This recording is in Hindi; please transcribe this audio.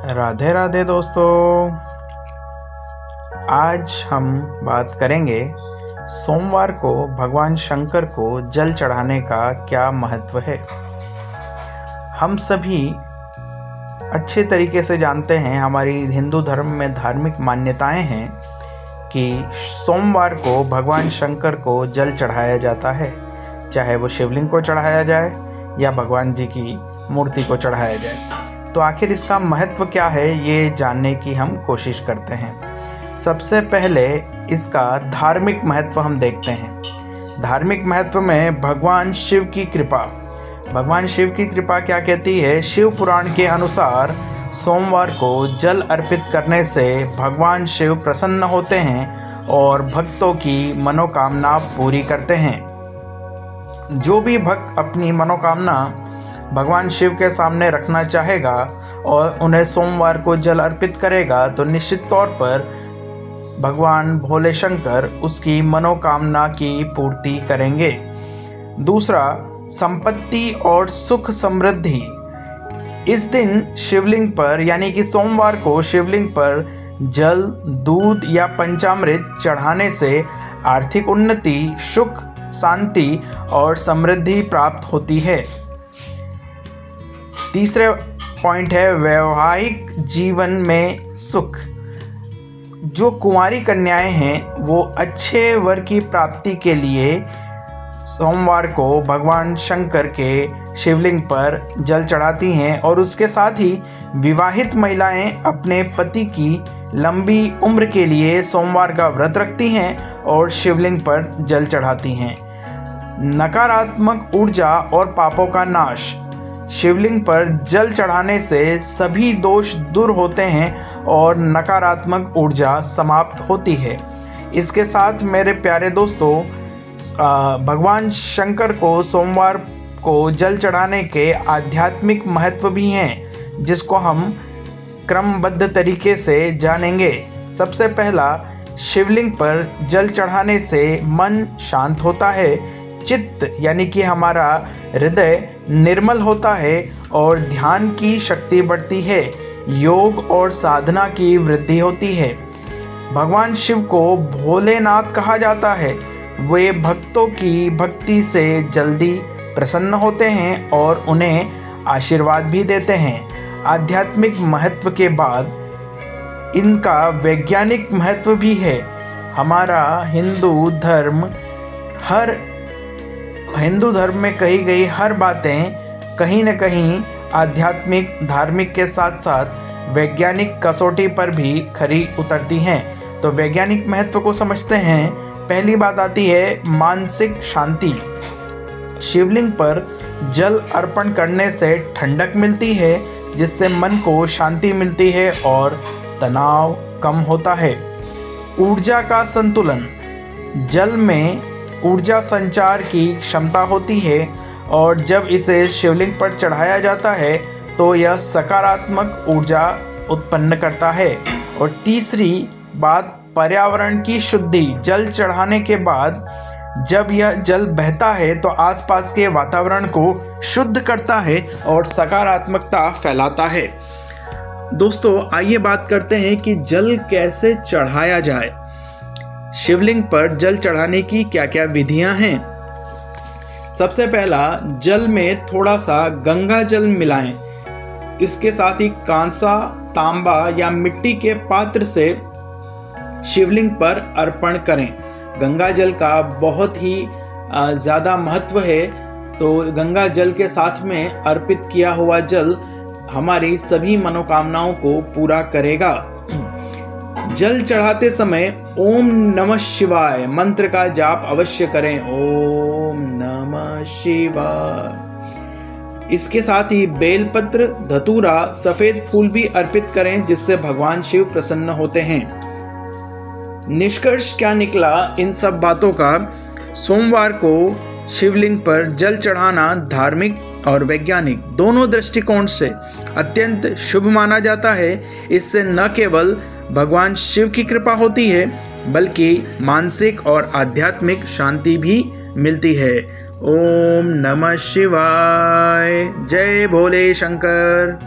राधे राधे दोस्तों। आज हम बात करेंगे सोमवार को भगवान शंकर को जल चढ़ाने का क्या महत्व है। हम सभी अच्छे तरीके से जानते हैं, हमारी हिंदू धर्म में धार्मिक मान्यताएं हैं कि सोमवार को भगवान शंकर को जल चढ़ाया जाता है, चाहे वो शिवलिंग को चढ़ाया जाए या भगवान जी की मूर्ति को चढ़ाया जाए। तो आखिर इसका महत्व क्या है, ये जानने की हम कोशिश करते हैं। सबसे पहले इसका धार्मिक महत्व हम देखते हैं। धार्मिक महत्व में भगवान शिव की कृपा क्या कहती है। शिव पुराण के अनुसार सोमवार को जल अर्पित करने से भगवान शिव प्रसन्न होते हैं और भक्तों की मनोकामना पूरी करते हैं। जो भी भक्त अपनी मनोकामना भगवान शिव के सामने रखना चाहेगा और उन्हें सोमवार को जल अर्पित करेगा तो निश्चित तौर पर भगवान भोले शंकर उसकी मनोकामना की पूर्ति करेंगे। दूसरा, संपत्ति और सुख समृद्धि। इस दिन शिवलिंग पर यानी कि सोमवार को शिवलिंग पर जल, दूध या पंचामृत चढ़ाने से आर्थिक उन्नति, सुख, शांति और समृद्धि प्राप्त होती है। तीसरा पॉइंट है वैवाहिक जीवन में सुख। जो कुंवारी कन्याएं हैं वो अच्छे वर की प्राप्ति के लिए सोमवार को भगवान शंकर के शिवलिंग पर जल चढ़ाती हैं और उसके साथ ही विवाहित महिलाएं अपने पति की लंबी उम्र के लिए सोमवार का व्रत रखती हैं और शिवलिंग पर जल चढ़ाती हैं। नकारात्मक ऊर्जा और पापों का नाश। शिवलिंग पर जल चढ़ाने से सभी दोष दूर होते हैं और नकारात्मक ऊर्जा समाप्त होती है। इसके साथ मेरे प्यारे दोस्तों, भगवान शंकर को सोमवार को जल चढ़ाने के आध्यात्मिक महत्व भी हैं, जिसको हम क्रमबद्ध तरीके से जानेंगे। सबसे पहला, शिवलिंग पर जल चढ़ाने से मन शांत होता है। चित्त यानी कि हमारा हृदय निर्मल होता है और ध्यान की शक्ति बढ़ती है। योग और साधना की वृद्धि होती है। भगवान शिव को भोलेनाथ कहा जाता है। वे भक्तों की भक्ति से जल्दी प्रसन्न होते हैं और उन्हें आशीर्वाद भी देते हैं। आध्यात्मिक महत्व के बाद इनका वैज्ञानिक महत्व भी है। हमारा हिंदू धर्म में कही गई हर बातें कहीं न कहीं आध्यात्मिक, धार्मिक के साथ साथ वैज्ञानिक कसौटी पर भी खरी उतरती हैं। तो वैज्ञानिक महत्व को समझते हैं। पहली बात आती है मानसिक शांति। शिवलिंग पर जल अर्पण करने से ठंडक मिलती है, जिससे मन को शांति मिलती है और तनाव कम होता है। ऊर्जा का संतुलन। जल में ऊर्जा संचार की क्षमता होती है और जब इसे शिवलिंग पर चढ़ाया जाता है तो यह सकारात्मक ऊर्जा उत्पन्न करता है। और तीसरी बात, पर्यावरण की शुद्धि। जल चढ़ाने के बाद जब यह जल बहता है तो आसपास के वातावरण को शुद्ध करता है और सकारात्मकता फैलाता है। दोस्तों, आइए बात करते हैं कि जल कैसे चढ़ाया जाए। शिवलिंग पर जल चढ़ाने की क्या क्या विधियां हैं। सबसे पहला, जल में थोड़ा सा गंगा जल मिलाएं। इसके साथ ही कांसा, तांबा या मिट्टी के पात्र से शिवलिंग पर अर्पण करें। गंगा जल का बहुत ही ज़्यादा महत्व है, तो गंगा जल के साथ में अर्पित किया हुआ जल हमारी सभी मनोकामनाओं को पूरा करेगा। जल चढ़ाते समय ओम नमः शिवाय मंत्र का जाप अवश्य करें। ओम नमः शिवाय। इसके साथ ही बेलपत्र, धतूरा, सफेद फूल भी अर्पित करें, जिससे भगवान शिव प्रसन्न होते हैं। निष्कर्ष क्या निकला इन सब बातों का? सोमवार को शिवलिंग पर जल चढ़ाना धार्मिक और वैज्ञानिक दोनों दृष्टिकोण से अत्यंत शुभ माना जाता है। इससे न केवल भगवान शिव की कृपा होती है, बल्कि मानसिक और आध्यात्मिक शांति भी मिलती है। ओम नमः शिवाय। जय भोले शंकर।